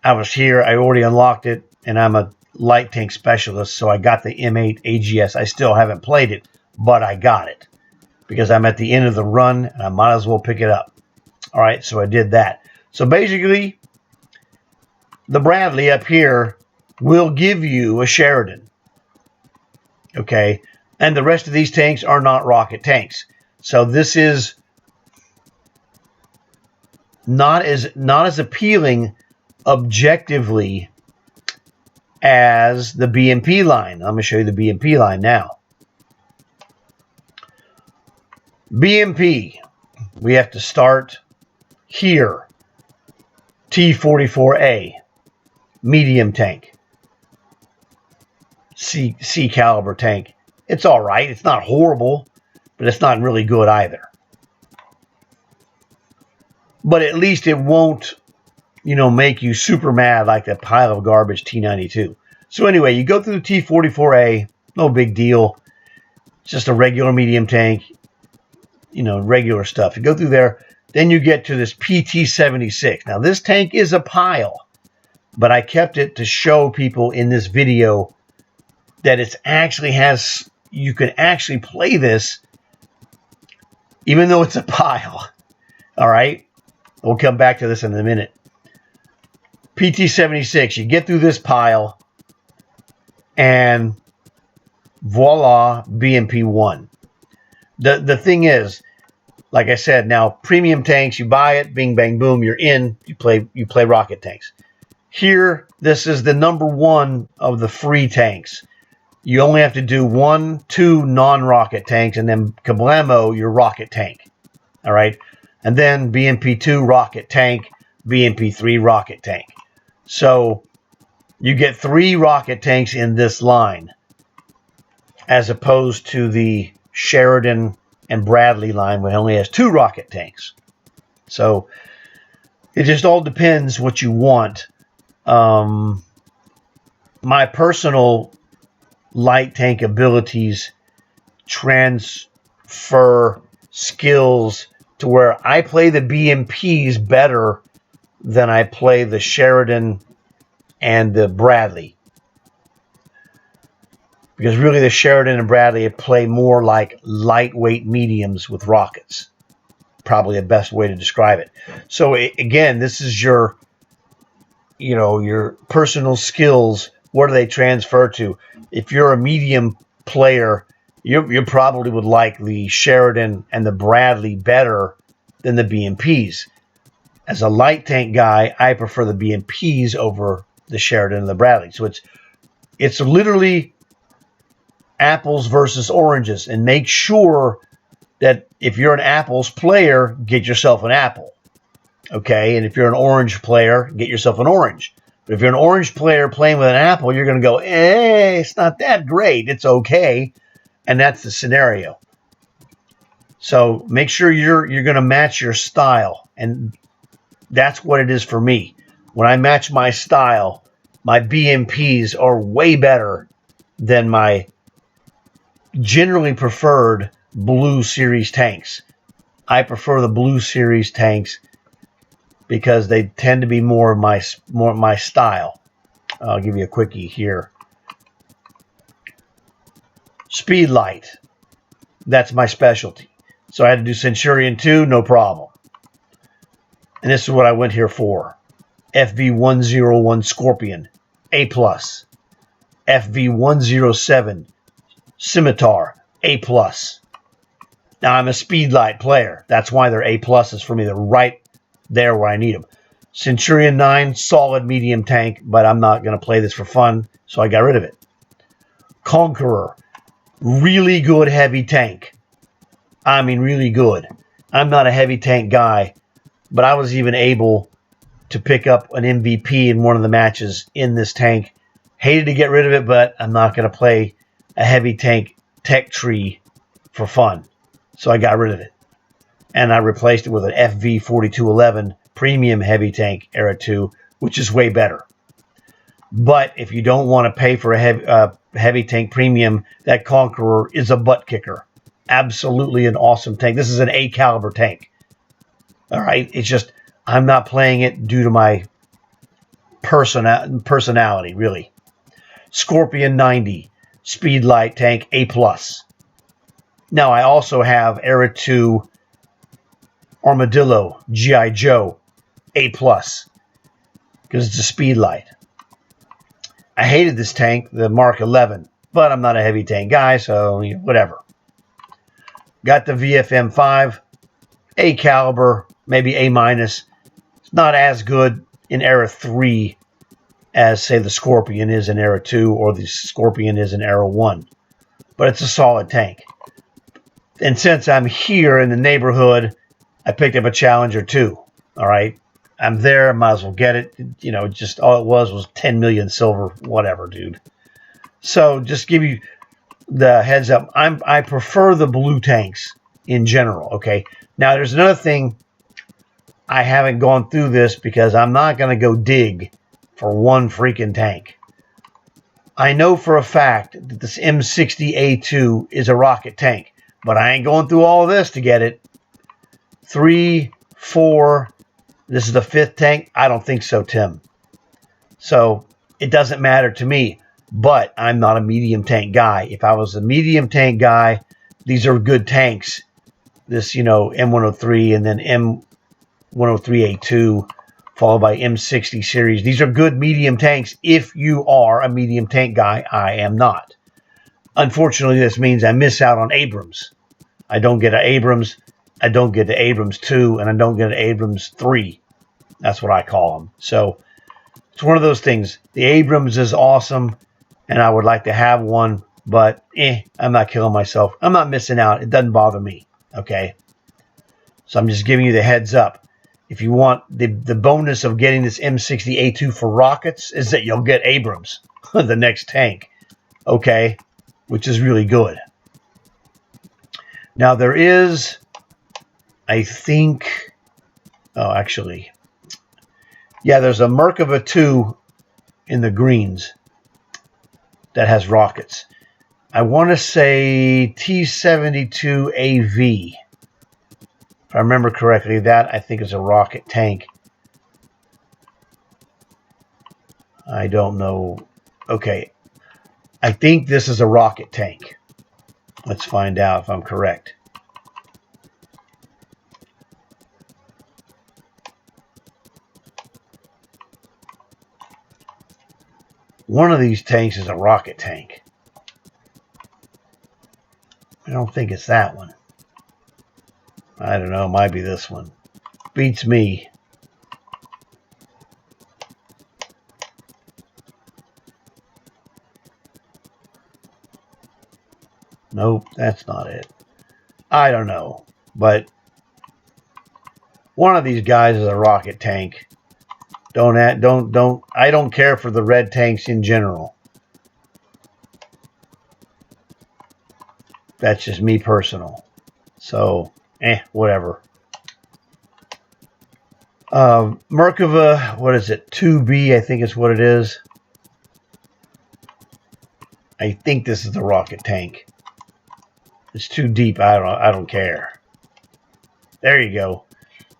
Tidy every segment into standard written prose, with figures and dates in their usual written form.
I was here. I already unlocked it, and I'm a light tank specialist, so I got the M8 AGS. I still haven't played it, but I got it because I'm at the end of the run, and I might as well pick it up. All right, so I did that. So basically, the Bradley up here will give you a Sheridan. Okay, and the rest of these tanks are not rocket tanks. So this is not as appealing objectively as the BMP line. I'm going to show you the BMP line now. BMP, we have to start here. T-44A, medium tank. C caliber tank. It's all right. It's not horrible, but it's not really good either. But at least it won't, make you super mad like that pile of garbage T-92. So anyway, you go through the T-44A, no big deal. It's just a regular medium tank, regular stuff. You go through there, then you get to this PT-76. Now this tank is a pile, but I kept it to show people in this video that it actually has, you can actually play this even though it's a pile. All right? We'll come back to this in a minute. PT-76, you get through this pile, and voila, BMP-1. The thing is, like I said, now premium tanks, you buy it, bing, bang, boom, you're in, you play rocket tanks. Here, this is the number one of the free tanks. You only have to do 1, 2 non-rocket tanks, and then kablamo, your rocket tank. All right? And then BMP-2 rocket tank, BMP-3 rocket tank. So you get 3 rocket tanks in this line, as opposed to the Sheridan and Bradley line, which only has 2 rocket tanks. So it just all depends what you want. My personal light tank abilities transfer skills to where I play the BMPs better than I play the Sheridan and the Bradley. Because really the Sheridan and Bradley play more like lightweight mediums with rockets. Probably the best way to describe it. So again, this is your personal skills. What do they transfer to? If you're a medium player, you probably would like the Sheridan and the Bradley better than the BMPs. As a light tank guy, I prefer the BMPs over the Sheridan and the Bradley. So it's literally apples versus oranges. And make sure that if you're an apples player, get yourself an apple. Okay? And if you're an orange player, get yourself an orange. But if you're an orange player playing with an apple, you're going to go, it's not that great. It's okay. And that's the scenario. So make sure you're going to match your style. And that's what it is for me. When I match my style, my BMPs are way better than my generally preferred Blue Series tanks. I prefer the Blue Series tanks because they tend to be more my style. I'll give you a quickie here. Speed light. That's my specialty. So I had to do Centurion 2, no problem. And this is what I went here for. FV101 Scorpion, A+. FV107 Scimitar, A+. Now I'm a speed light player. That's why they're A+ for me. They're right there where I need them. Centurion 9, solid medium tank, but I'm not going to play this for fun, so I got rid of it. Conqueror, really good heavy tank. I mean, really good. I'm not a heavy tank guy, but I was even able to pick up an MVP in one of the matches in this tank. Hated to get rid of it, but I'm not going to play a heavy tank tech tree for fun. So I got rid of it. And I replaced it with an FV4211 premium heavy tank Era 2, which is way better. But if you don't want to pay for a heavy tank premium, that Conqueror is a butt kicker. Absolutely an awesome tank. This is an A caliber tank. All right. It's just, I'm not playing it due to my personality, really. Scorpion 90, speed light tank, A+. Now, I also have Era 2 Armadillo, G.I. Joe, A+, because it's a speed light. I hated this tank, the Mark 11, but I'm not a heavy tank guy, so whatever. Got the VFM 5, A caliber, maybe A-. It's not as good in Era 3 as, say, the Scorpion is in Era 2 or the Scorpion is in Era 1. But it's a solid tank. And since I'm here in the neighborhood, I picked up a Challenger 2. All right? I'm there, I might as well get it. Just all it was 10 million silver, whatever, dude. So just give you the heads up. I prefer the blue tanks in general, okay? Now, there's another thing. I haven't gone through this because I'm not going to go dig for one freaking tank. I know for a fact that this M60A2 is a rocket tank, but I ain't going through all of this to get it. 3, 4, this is the 5th tank? I don't think so, Tim. So it doesn't matter to me, but I'm not a medium tank guy. If I was a medium tank guy, these are good tanks. This, M103 and then M103A2 followed by M60 series. These are good medium tanks if you are a medium tank guy. I am not. Unfortunately, this means I miss out on Abrams. I don't get an Abrams. I don't get the Abrams 2, and I don't get an Abrams 3. That's what I call them. So it's one of those things. The Abrams is awesome, and I would like to have one, but I'm not killing myself. I'm not missing out. It doesn't bother me, okay? So I'm just giving you the heads up. If you want the bonus of getting this M60A2 for rockets is that you'll get Abrams, the next tank, okay, which is really good. Now there is, I think, there's a Merkava 2 in the greens that has rockets. I want to say T-72AV. If I remember correctly, that I think is a rocket tank. I don't know. Okay. I think this is a rocket tank. Let's find out if I'm correct. One of these tanks is a rocket tank. I don't think it's that one. I don't know. It might be this one. Beats me. Nope, that's not it. I don't know. But one of these guys is a rocket tank. I don't care for the red tanks in general. That's just me personal. So, whatever. Merkava, what is it? 2B, I think is what it is. I think this is the rocket tank. It's too deep. I don't care. There you go.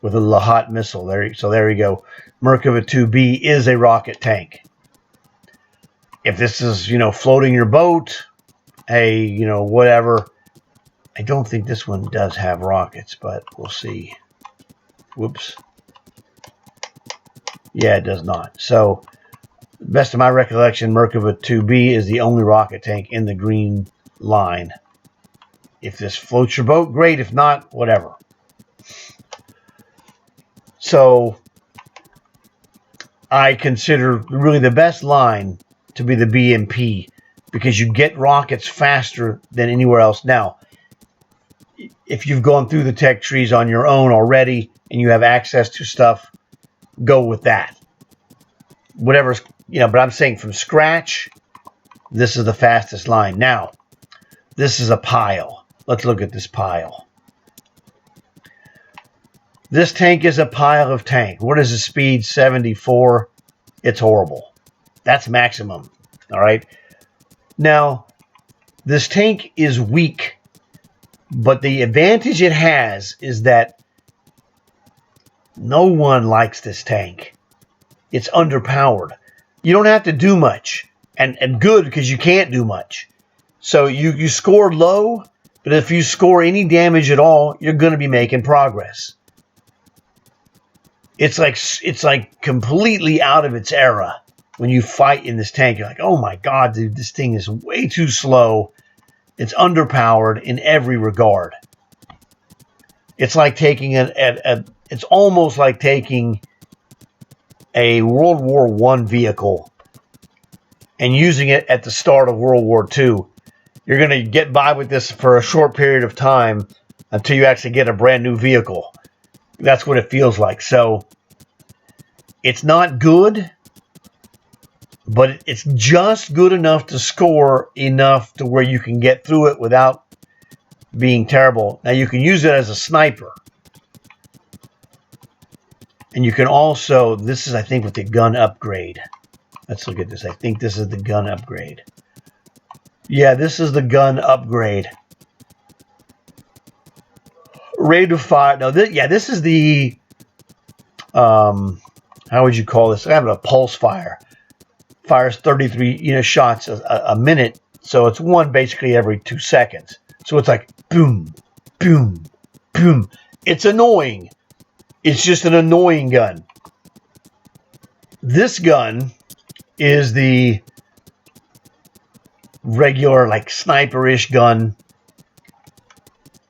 With a Lahat missile. So there you go. Merkava 2B is a rocket tank. If this is, floating your boat, hey, whatever. I don't think this one does have rockets, but we'll see. Whoops. Yeah, it does not. So, best of my recollection, Merkava 2B is the only rocket tank in the green line. If this floats your boat, great. If not, whatever. So, I consider really the best line to be the BMP because you get rockets faster than anywhere else. Now, if you've gone through the tech trees on your own already and you have access to stuff, go with that. Whatever's, but I'm saying from scratch, this is the fastest line. Now, this is a pile. Let's look at this pile. This tank is a pile of tank. What is the speed? 74. It's horrible. That's maximum. All right. Now, this tank is weak, but the advantage it has is that no one likes this tank. it's underpowered. You don't have to do much, and good because you can't do much. So you scored low, but if you score any damage at all, you're going to be making progress. It's like completely out of its era when you fight in this tank. You're like, oh my god, dude, this thing is way too slow. It's underpowered in every regard. It's like taking it's almost like taking a World War I vehicle and using it at the start of World War II. You're going to get by with this for a short period of time until you actually get a brand new vehicle. That's what it feels like. So it's not good, but it's just good enough to score enough to where you can get through it without being terrible. Now you can use it as a sniper. And you can also, this is I think with the gun upgrade. Let's look at this. I think this is the gun upgrade. Yeah, this is the gun upgrade. Rate of fire. No, this is the, how would you call this? I have a pulse fire. Fires 33 shots a minute. So it's one basically every 2 seconds. So it's like boom, boom, boom. It's annoying. It's just an annoying gun. This gun is the regular, like, sniper-ish gun,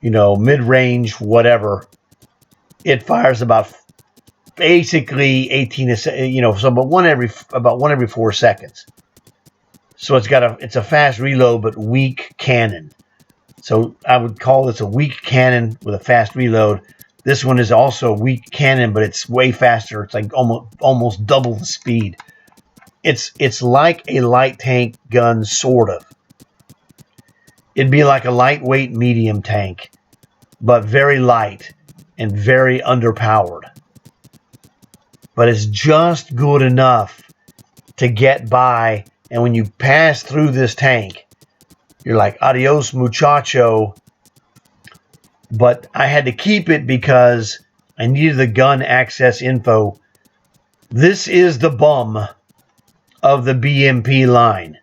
mid-range, whatever. It fires about basically 18 so about one every 4 seconds. So it's a fast reload but weak cannon. So I would call this a weak cannon with a fast reload. This one is also a weak cannon, but it's way faster. It's like almost double the speed. It's like a light tank gun, sort of. It'd be like a lightweight medium tank, but very light and very underpowered. But it's just good enough to get by. And when you pass through this tank, you're like, adios, muchacho. But I had to keep it because I needed the gun access info. This is the bum of the BMP line.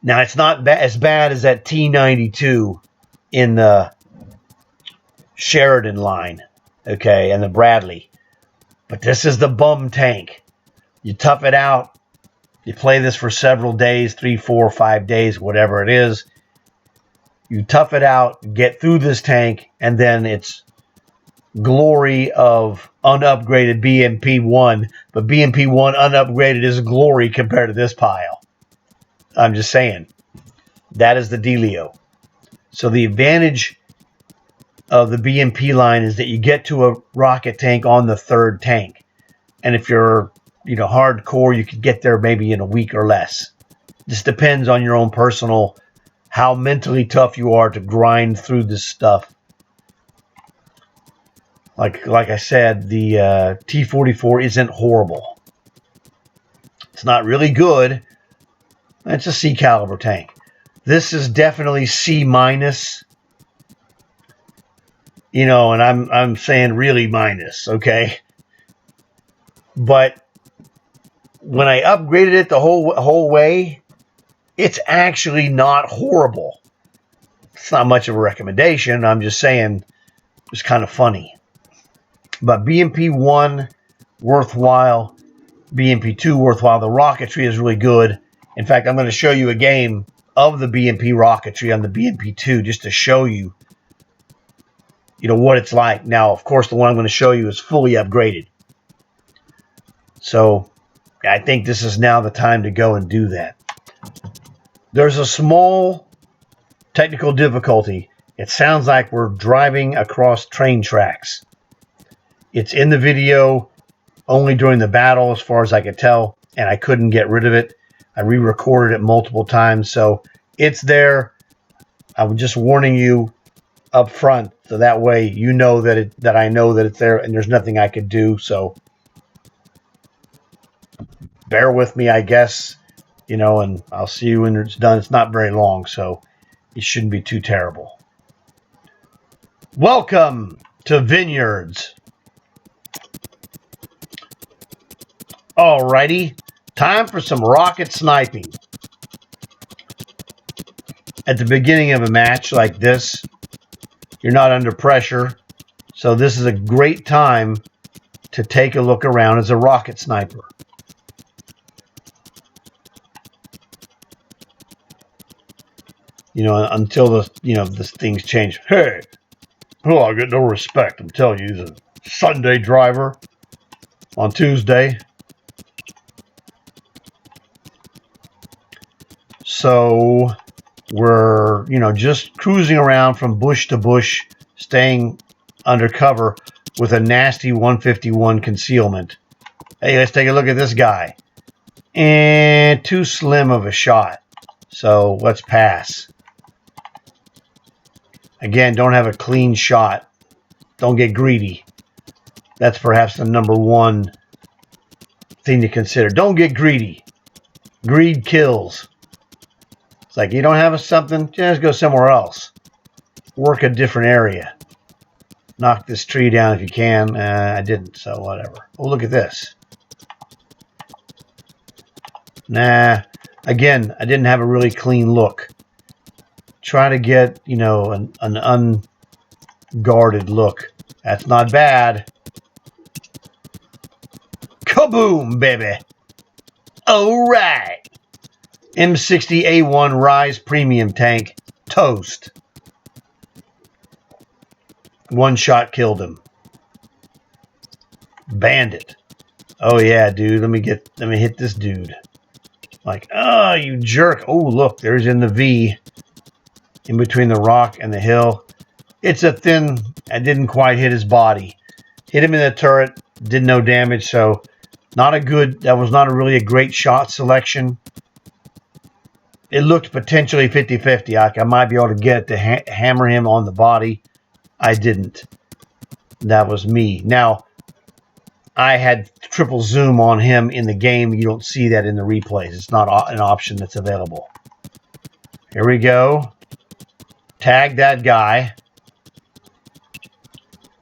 Now, it's not as bad as that T92 in the Sheridan line, okay, and the Bradley. But this is the bum tank. You tough it out. You play this for several days, 3, 4, 5 days, whatever it is. You tough it out, get through this tank, and then it's glory of unupgraded BMP-1. But BMP-1 unupgraded is glory compared to this pile. I'm just saying. That is the dealio. So the advantage of the BMP line is that you get to a rocket tank on the 3rd tank. And if you're, hardcore, you could get there maybe in a week or less. Just depends on your own personal, how mentally tough you are to grind through this stuff. Like I said, the T-44 isn't horrible. It's not really good. It's a C caliber tank. This is definitely C minus. And I'm saying really minus, okay? But when I upgraded it the whole way, it's actually not horrible. It's not much of a recommendation. I'm just saying it's kind of funny. But BMP-1, worthwhile. BMP-2, worthwhile. The rocketry is really good. In fact, I'm going to show you a game of the BMP rocketry on the BMP-2 just to show you, what it's like. Now, of course, the one I'm going to show you is fully upgraded. So I think this is now the time to go and do that. There's a small technical difficulty. It sounds like we're driving across train tracks. It's in the video only during the battle, as far as I could tell, and I couldn't get rid of it. I re-recorded it multiple times, so it's there. I'm just warning you up front, so that way you know that I know that it's there, and there's nothing I could do. So bear with me, I guess, and I'll see you when it's done. It's not very long, so it shouldn't be too terrible. Welcome to Vineyards. Alrighty, time for some rocket sniping. At the beginning of a match like this, you're not under pressure, so this is a great time to take a look around as a rocket sniper. You know, until the things change. Hey, oh, I get no respect. I'm telling you, he's a Sunday driver on Tuesday. So we're, just cruising around from bush to bush, staying undercover with a nasty 151 concealment. Hey, let's take a look at this guy. And too slim of a shot. So let's pass. Again, don't have a clean shot. Don't get greedy. That's perhaps the number one thing to consider. Don't get greedy. Greed kills. It's like you don't have something, just go somewhere else. Work a different area. Knock this tree down if you can. I didn't, so whatever. Oh, look at this. Nah. Again, I didn't have a really clean look. Try to get, an unguarded look. That's not bad. Kaboom, baby. All right. M60A1 Rise Premium Tank. Toast. One shot killed him. Bandit. Oh yeah, dude. Let me hit this dude. Like, oh, you jerk. Oh, look, there's in the V. In between the rock and the hill. It's a thin, I didn't quite hit his body. Hit him in the turret, did no damage, so that was not really a great shot selection. It looked potentially 50-50. I might be able to get it to hammer him on the body. I didn't. That was me. Now, I had triple zoom on him in the game. You don't see that in the replays. It's not an option that's available. Here we go. Tag that guy.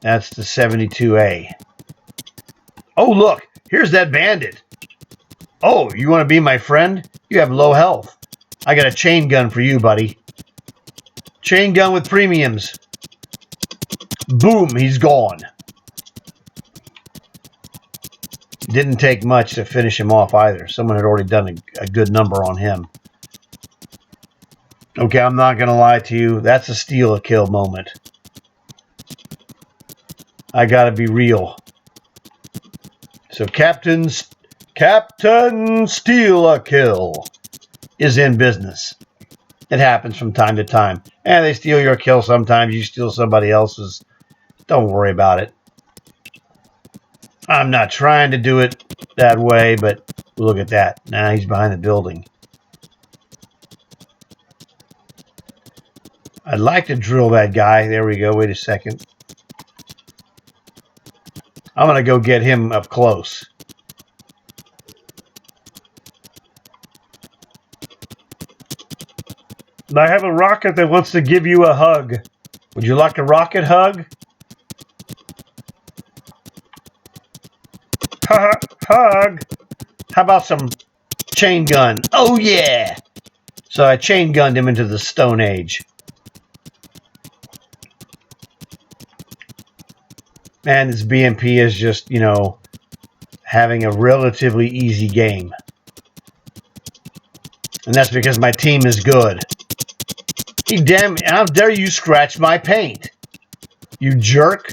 That's the 72A. Oh, look. Here's that bandit. Oh, you want to be my friend? You have low health. I got a chain gun for you, buddy. Chain gun with premiums. Boom, he's gone. Didn't take much to finish him off either. Someone had already done a good number on him. Okay, I'm not going to lie to you. That's a steal a kill moment. I got to be real. So Captain Steal a Kill is in business. It happens from time to time. And they steal your kill sometimes. You steal somebody else's. Don't worry about it. I'm not trying to do it that way, but look at that. Now he's behind the building. I'd like to drill that guy. There we go. Wait a second. I'm going to go get him up close. I have a rocket that wants to give you a hug. Would you like a rocket hug? Hug. How about some chain gun? Oh, yeah. So I chain gunned him into the Stone Age. Man, this BMP is just, having a relatively easy game. And that's because my team is good. How dare you scratch my paint? You jerk.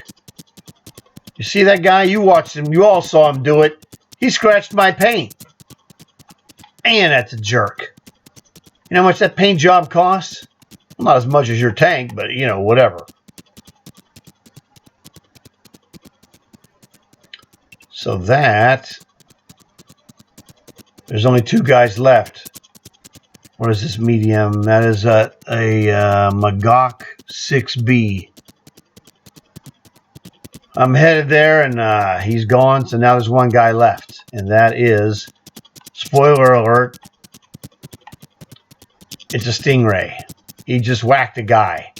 You see that guy? You watched him. You all saw him do it. He scratched my paint. Man, that's a jerk. You know how much that paint job costs? Well, not as much as your tank, but, whatever. So there's only two guys left. What is this medium? That is a Magok 6B. I'm headed there, and he's gone, so now there's one guy left. And that is, spoiler alert, it's a Stingray. He just whacked a guy.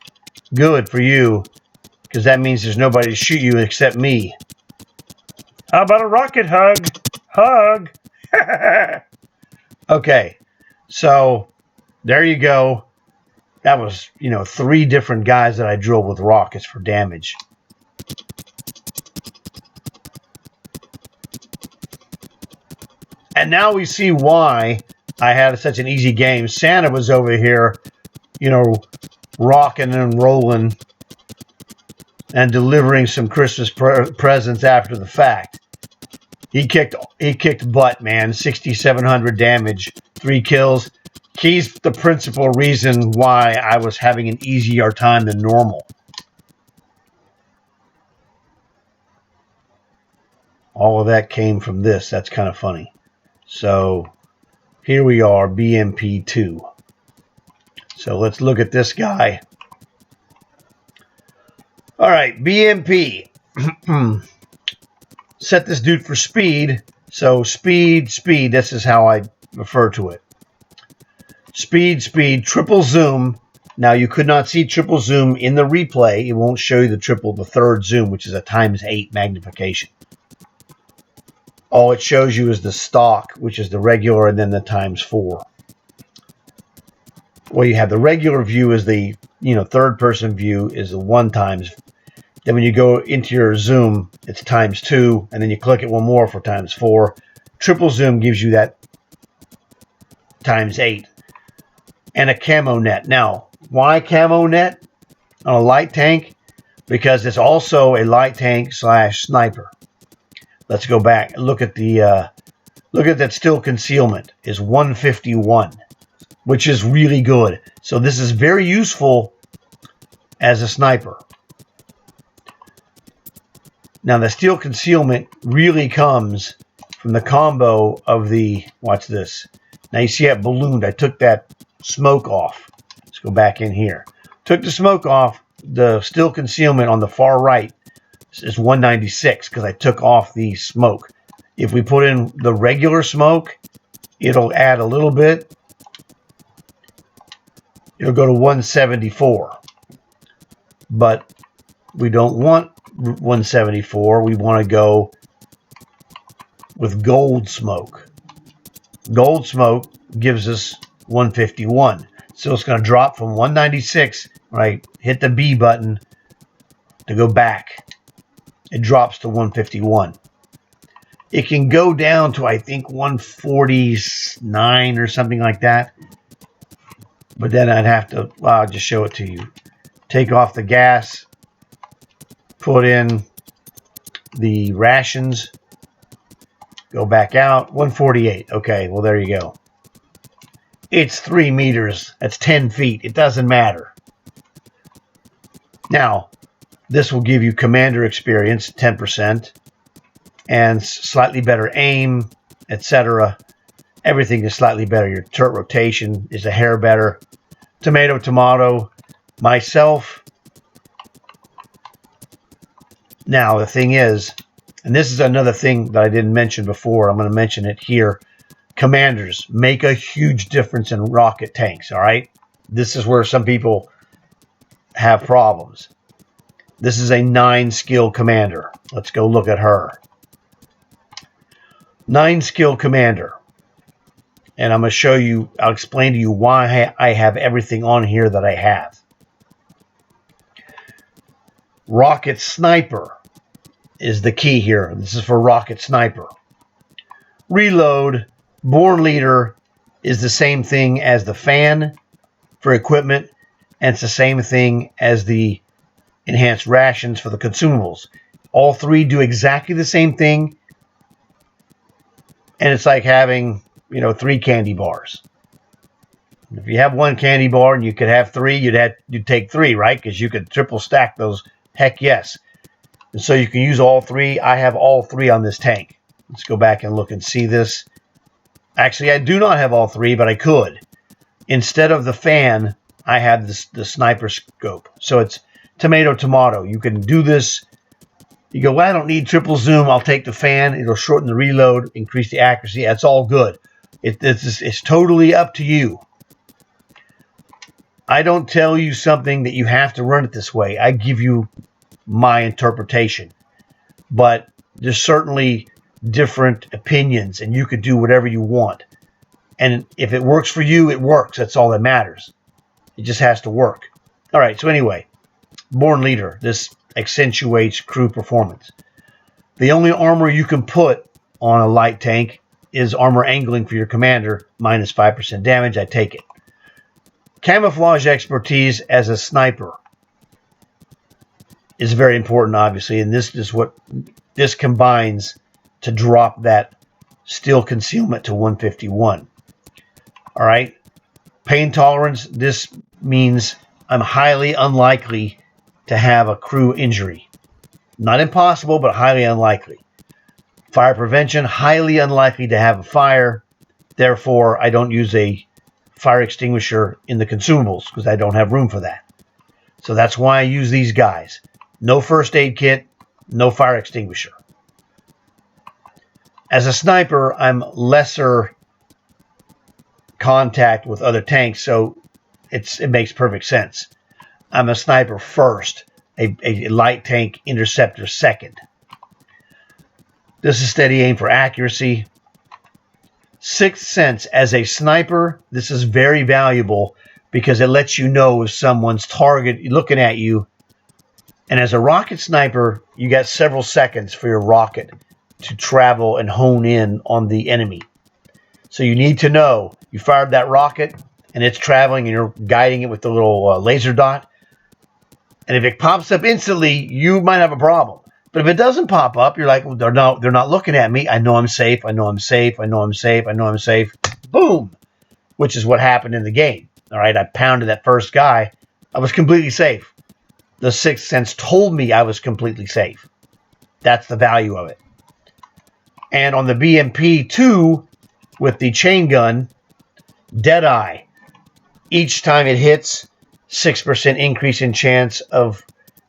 Good for you, because that means there's nobody to shoot you except me. How about a rocket hug? Hug. Okay, so there you go. That was, 3 different guys that I drilled with rockets for damage. And now we see why I had such an easy game. Santa was over here, rocking and rolling and delivering some Christmas presents after the fact. He kicked butt, man. 6,700 damage, 3 kills. He's the principal reason why I was having an easier time than normal. All of that came from this. That's kind of funny. So here we are, BMP2. So let's look at this guy. All right, BMP. Set this dude for speed. So speed. This is how I refer to it. Speed, triple zoom. Now you could not see triple zoom in the replay. It won't show you the third zoom, which is a ×8 magnification. All it shows you is the stock, which is the regular, and then the ×4. Well, you have the regular view is the, third person view is the 1 times. Then when you go into your zoom, it's ×2, and then you click it one more for ×4. Triple zoom gives you that ×8. And a camo net. Now, why camo net on a light tank? Because it's also a light tank / sniper. Let's go back and look at that still concealment is 151, which is really good. So this is very useful as a sniper. Now the steel concealment really comes from the combo of the, watch this. Now you see it ballooned. I took that smoke off. Let's go back in here. Took the smoke off. The steel concealment on the far right is 196 because I took off the smoke. If we put in the regular smoke, it'll add a little bit. It'll go to 174. But we don't want 174. We want to go with gold smoke. Gold smoke gives us 151. So it's going to drop from 196, right? Hit the B button to go back. It drops to 151. It can go down to, I think, 149 or something like that. But then I'd have to, I'll just show it to you. Take off the gas. Put in the rations. Go back out. 148. Okay, well, there you go. It's 3 meters. That's 10 feet. It doesn't matter. Now, this will give you commander experience, 10%, and slightly better aim, etc. Everything is slightly better. Your turret rotation is a hair better. Tomato. Myself. Now, the thing is, and this is another thing that I didn't mention before. I'm going to mention it here. Commanders make a huge difference in rocket tanks, all right? This is where some people have problems. This is a 9-skill commander. Let's go look at her. 9-skill commander. And I'm going to show you, I'll explain to you why I have everything on here that I have. Rocket sniper is the key here. This is for rocket sniper. Reload, born leader is the same thing as the fan for equipment, and it's the same thing as the enhanced rations for the consumables. All 3 do exactly the same thing, and it's like having, 3 candy bars. If you have 1 candy bar and you could have 3, you'd take 3, right? Because you could triple stack those. Heck yes. And so you can use all 3. I have all 3 on this tank. Let's go back and look and see this. Actually, I do not have all 3, but I could. Instead of the fan, I have the sniper scope. So it's tomato. You can do this. You go, well, I don't need triple zoom. I'll take the fan. It'll shorten the reload, increase the accuracy. That's all good. It's totally up to you. I don't tell you something that you have to run it this way. I give you my interpretation. But there's certainly different opinions, and you could do whatever you want. And if it works for you, it works. That's all that matters. It just has to work. All right, so anyway, Born Leader. This accentuates crew performance. The only armor you can put on a light tank is armor angling for your commander, minus 5% damage. I take it. Camouflage expertise as a sniper is very important, obviously, and this is what this combines to drop that steel concealment to 151. All right. Pain tolerance. This means I'm highly unlikely to have a crew injury. Not impossible, but highly unlikely. Fire prevention. Highly unlikely to have a fire. Therefore, I don't use a fire extinguisher in the consumables because I don't have room for that. So that's why I use these guys. No first aid kit, no fire extinguisher. As a sniper, I'm lesser contact with other tanks, so it makes perfect sense. I'm a sniper first, a light tank interceptor second. This is steady aim for accuracy. Sixth sense. As a sniper, this is very valuable because it lets you know if someone's target looking at you. And as a rocket sniper, you got several seconds for your rocket to travel and hone in on the enemy. So you need to know you fired that rocket and it's traveling and you're guiding it with the little laser dot. And if it pops up instantly, you might have a problem. But if it doesn't pop up, you're like, well, they're not looking at me. I know I'm safe. I know I'm safe. I know I'm safe. I know I'm safe. Boom, which is what happened in the game. All right, I pounded that first guy. I was completely safe. The sixth sense told me I was completely safe. That's the value of it. And on the BMP-2 with the chain gun, Deadeye. Each time it hits, 6% increase in chance of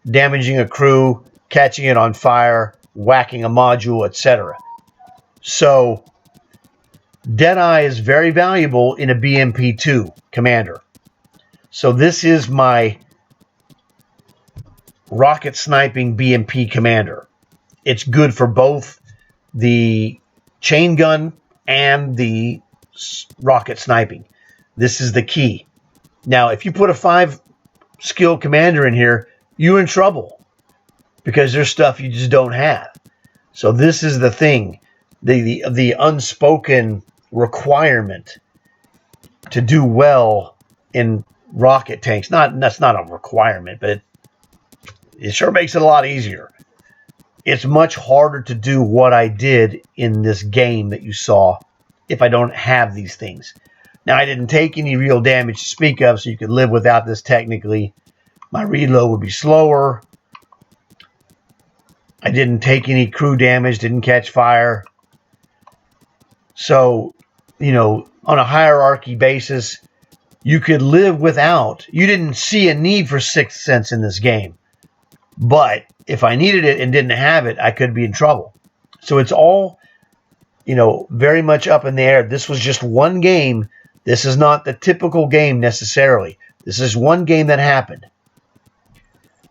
damaging a crew, catching it on fire, whacking a module, etc. So Deadeye is very valuable in a BMP-2 commander. So this is my rocket sniping BMP commander. It's good for both the chain gun and the rocket sniping. This is the key. Now, if you put a 5-skill commander in here, you're in trouble because there's stuff you just don't have. So this is the thing, the unspoken requirement to do well in rocket tanks. That's not a requirement, but it sure makes it a lot easier. It's much harder to do what I did in this game that you saw if I don't have these things. Now, I didn't take any real damage to speak of, so you could live without this technically. My reload would be slower. I didn't take any crew damage, didn't catch fire. So, on a hierarchy basis, you could live without. You didn't see a need for sixth sense in this game. But if I needed it and didn't have it, I could be in trouble. So it's all, very much up in the air. This was just one game. This is not the typical game necessarily. This is one game that happened.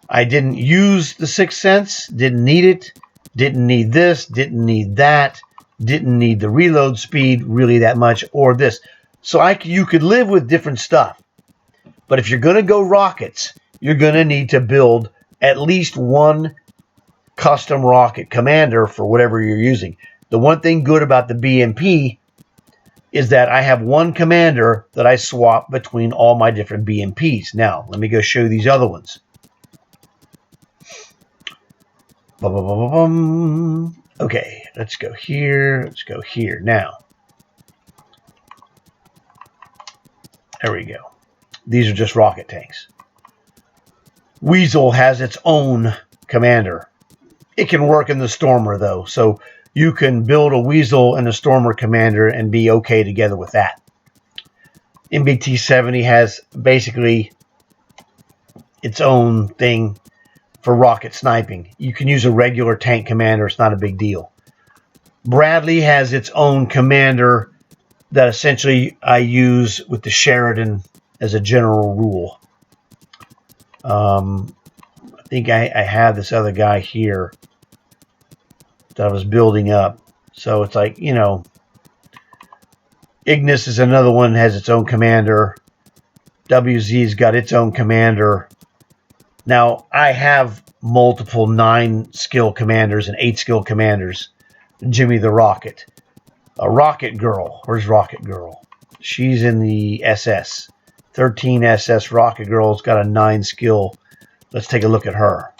I didn't use the sixth sense, didn't need it, didn't need this, didn't need that, didn't need the reload speed really that much, or this. So you could live with different stuff. But if you're going to go rockets, you're going to need to build at least one custom rocket commander for whatever you're using. The one thing good about the BMP is that I have one commander that I swap between all my different BMPs. Now, let me go show you these other ones. Okay, let's go here. Let's go here. Now, there we go. These are just rocket tanks. Weasel has its own commander. It can work in the Stormer, though, so you can build a Weasel and a Stormer commander and be okay together with that. MBT-70 has basically its own thing for rocket sniping. You can use a regular tank commander. It's not a big deal. Bradley has its own commander that essentially I use with the Sheridan as a general rule. I think I have this other guy here that I was building up. So it's like, you know, Ignis is another one, has its own commander. WZ's got its own commander. Now, I have multiple 9 skill commanders and 8 skill commanders. Jimmy the Rocket. A Rocket Girl. Where's Rocket Girl? She's in the SS. 13 SS Rocket Girl's got a 9 skill. Let's take a look at her.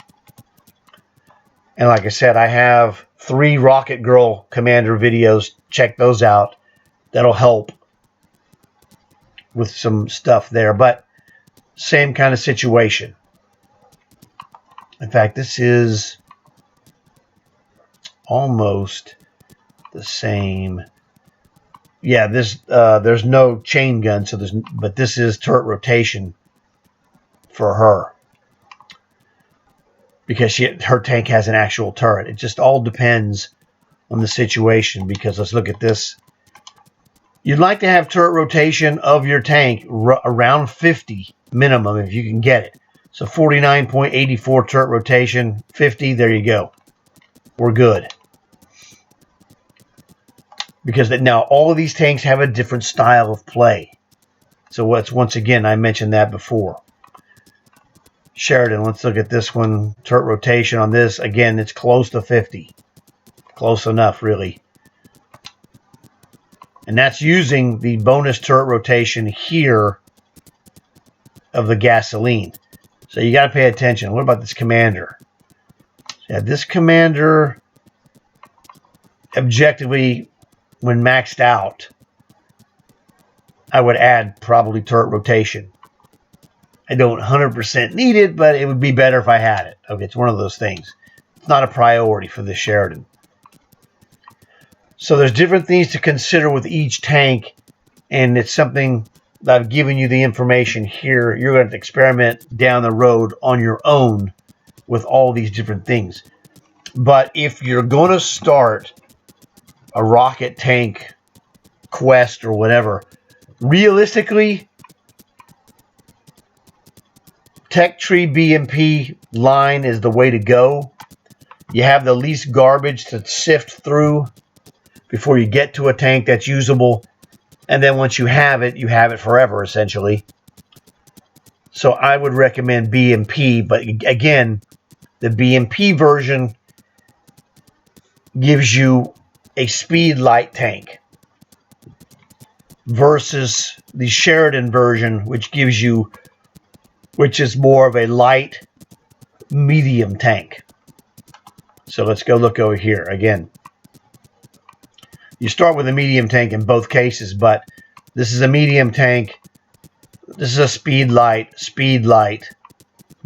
And like I said, I have 3 Rocket Girl commander videos. Check those out. That'll help with some stuff there. But same kind of situation. In fact, this is almost the same. Yeah, there's no chain gun, but this is turret rotation for her because her tank has an actual turret. It just all depends on the situation. Because let's look at this. You'd like to have turret rotation of your tank around 50 minimum if you can get it. So 49.84 turret rotation, 50. There you go. We're good. Because now all of these tanks have a different style of play. So once again, I mentioned that before. Sheridan, let's look at this one. Turret rotation on this. Again, it's close to 50. Close enough, really. And that's using the bonus turret rotation here of the gasoline. So you got to pay attention. What about this commander? Yeah, this commander, objectively, when maxed out, I would add probably turret rotation. I don't 100% need it, but it would be better if I had it. Okay, it's one of those things. It's not a priority for this Sheridan. So there's different things to consider with each tank, and it's something that I've given you the information here. You're going to experiment down the road on your own with all these different things. But if you're going to start a rocket tank quest or whatever, realistically, Tech Tree BMP line is the way to go. You have the least garbage to sift through before you get to a tank that's usable. And then once you have it forever, essentially. So I would recommend BMP. But again, the BMP version gives you a speed light tank versus the Sheridan version, which is more of a light medium tank. So let's go look over here again. You start with a medium tank in both cases, but this is a medium tank. This is a speed light,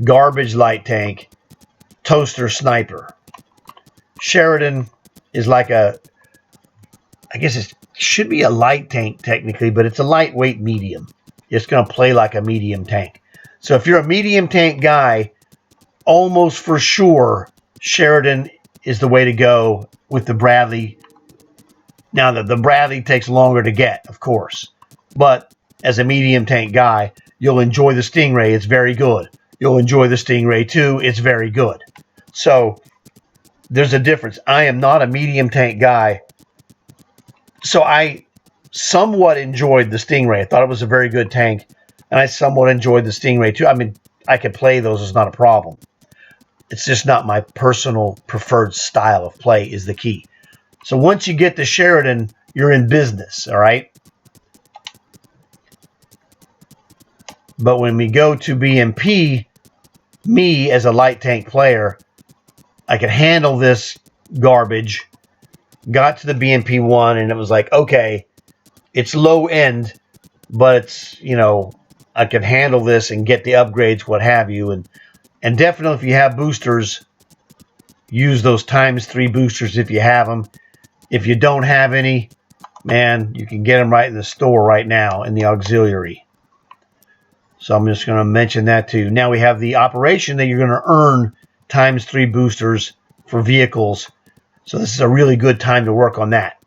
garbage light tank, toaster sniper. Sheridan is like I guess it should be a light tank technically, but it's a lightweight medium. It's going to play like a medium tank. So if you're a medium tank guy, almost for sure, Sheridan is the way to go with the Bradley. Now, the Bradley takes longer to get, of course. But as a medium tank guy, you'll enjoy the Stingray. It's very good. You'll enjoy the Stingray 2. It's very good. So there's a difference. I am not a medium tank guy. So I somewhat enjoyed the Stingray. I thought it was a very good tank. And I somewhat enjoyed the Stingray too. I mean, I could play those. It's not a problem. It's just not my personal preferred style of play is the key. So once you get to Sheridan, you're in business, all right? But when we go to BMP, me as a light tank player, I could handle this garbage. Got to the BMP 1 and it was like, okay, it's low end, but it's, you know, I can handle this and get the upgrades, what have you. And definitely if you have boosters, use those ×3 boosters if you have them. If you don't have any, man, you can get them right in the store right now in the auxiliary. So I'm just going to mention that too. Now we have the operation that you're going to earn ×3 boosters for vehicles. So this is a really good time to work on that.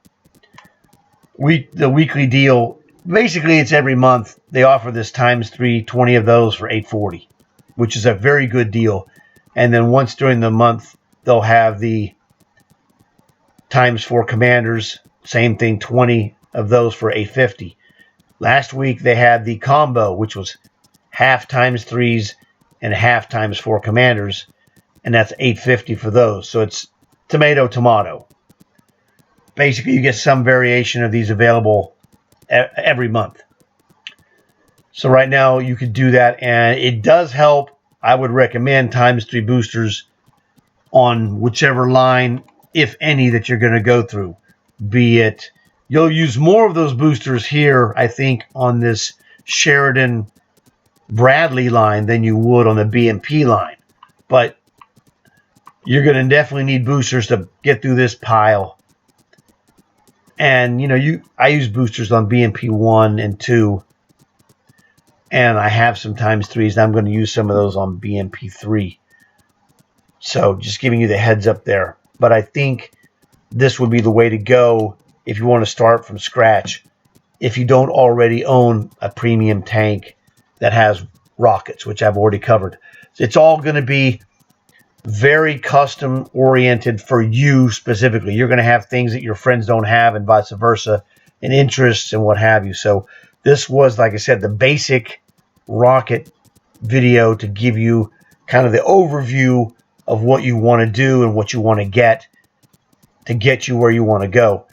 The weekly deal, basically it's every month. They offer this ×3, 20 of those for $8.40, which is a very good deal. And then once during the month, they'll have the times 4 commanders, same thing, 20 of those for 850. Last week they had the combo, which was half times 3s and half times 4 commanders, and that's 850 for those. So it's tomato, tomato. Basically, you get some variation of these available every month. So right now you could do that, and it does help. I would recommend times 3 boosters on whichever line, if any, that you're going to go through. Be it, you'll use more of those boosters here, I think, on this Sheridan Bradley line than you would on the BMP line. But you're going to definitely need boosters to get through this pile. And, I use boosters on BMP 1 and 2. And I have some times 3s, and I'm going to use some of those on BMP 3. So just giving you the heads up there. But I think this would be the way to go if you want to start from scratch. If you don't already own a premium tank that has rockets, which I've already covered. It's all going to be very custom oriented for you specifically. You're going to have things that your friends don't have and vice versa, and interests and what have you. So this was, like I said, the basic rocket video to give you kind of the overview of what you want to do and what you want to get you where you want to go.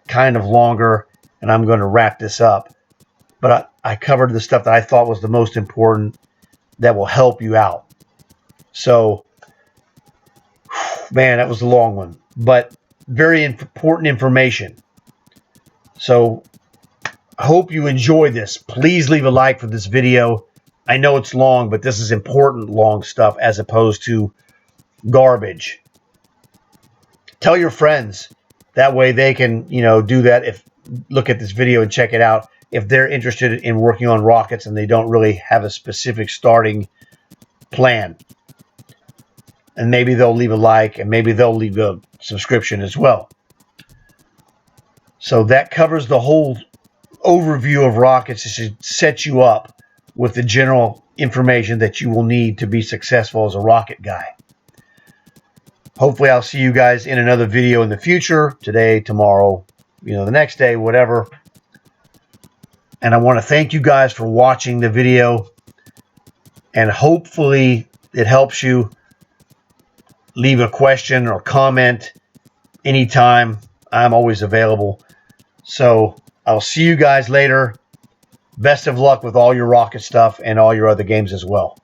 Kind of longer, and I'm going to wrap this up. But I covered the stuff that I thought was the most important that will help you out. So, man, that was a long one, but very important information. So, I hope you enjoy this. Please leave a like for this video. I know it's long, but this is important long stuff as opposed to garbage. Tell your friends. That way they can, do that. Look at this video and check it out if they're interested in working on rockets and they don't really have a specific starting plan. And maybe they'll leave a like, and maybe they'll leave a subscription as well. So that covers the whole overview of rockets. It should set you up with the general information that you will need to be successful as a rocket guy. Hopefully I'll see you guys in another video in the future, today, tomorrow, the next day, whatever. And I want to thank you guys for watching the video, and hopefully it helps you. Leave a question or comment anytime. I'm always available. So I'll see you guys later. Best of luck with all your rocket stuff and all your other games as well.